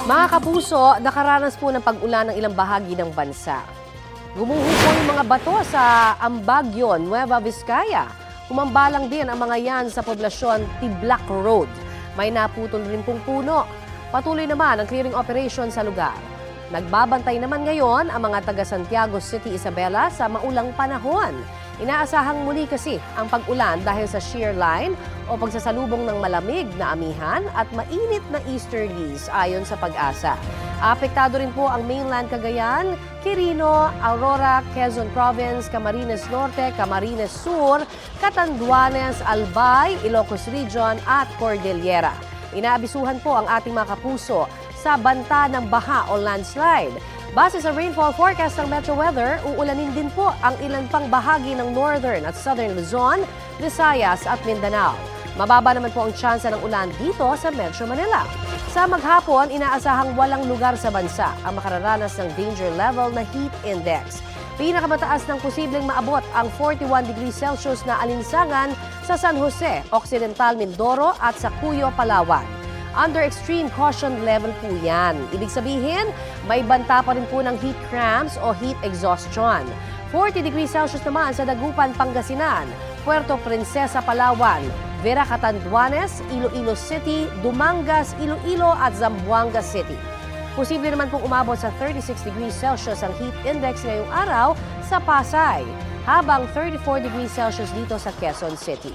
Mga kapuso, nakaranas po ng pag-ulan ng ilang bahagi ng bansa. Gumuho po yung mga bato sa Ambagyo, Nueva Vizcaya. Humambalang din ang mga yan sa poblasyon Tiblac Road. May naputol rin pong puno. Patuloy naman ang clearing operation sa lugar. Nagbabantay naman ngayon ang mga taga Santiago City, Isabela sa maulang panahon. Inaasahang muli kasi ang pag-ulan dahil sa shear line o pagsasalubong ng malamig na amihan at mainit na easterlies ayon sa Pag-asa. Apektado rin po ang mainland Cagayan, Quirino, Aurora, Quezon Province, Camarines Norte, Camarines Sur, Catanduanes, Albay, Ilocos Region at Cordillera. Inaabisuhan po ang ating mga kapuso sa banta ng baha o landslide. Base sa rainfall forecast ng Metro Weather, uulanin din po ang ilan pang bahagi ng Northern at Southern Luzon, Visayas at Mindanao. Mababa naman po ang tsansa ng ulan dito sa Metro Manila. Sa maghapon, inaasahang walang lugar sa bansa ang makararanas ng danger level na heat index. Pinakamataas ng posibleng maabot ang 41 degrees Celsius na alinsangan sa San Jose, Occidental Mindoro at sa Cuyo, Palawan. Under extreme caution level po yan. Ibig sabihin, may banta pa rin po ng heat cramps o heat exhaustion. 40 degrees Celsius naman sa Dagupan, Pangasinan, Puerto Princesa, Palawan, Vera Catanduanes, Iloilo City, Dumangas, Iloilo at Zamboanga City. Posible naman pong umabot sa 36 degrees Celsius ang heat index ngayong araw sa Pasay, habang 34 degrees Celsius dito sa Quezon City.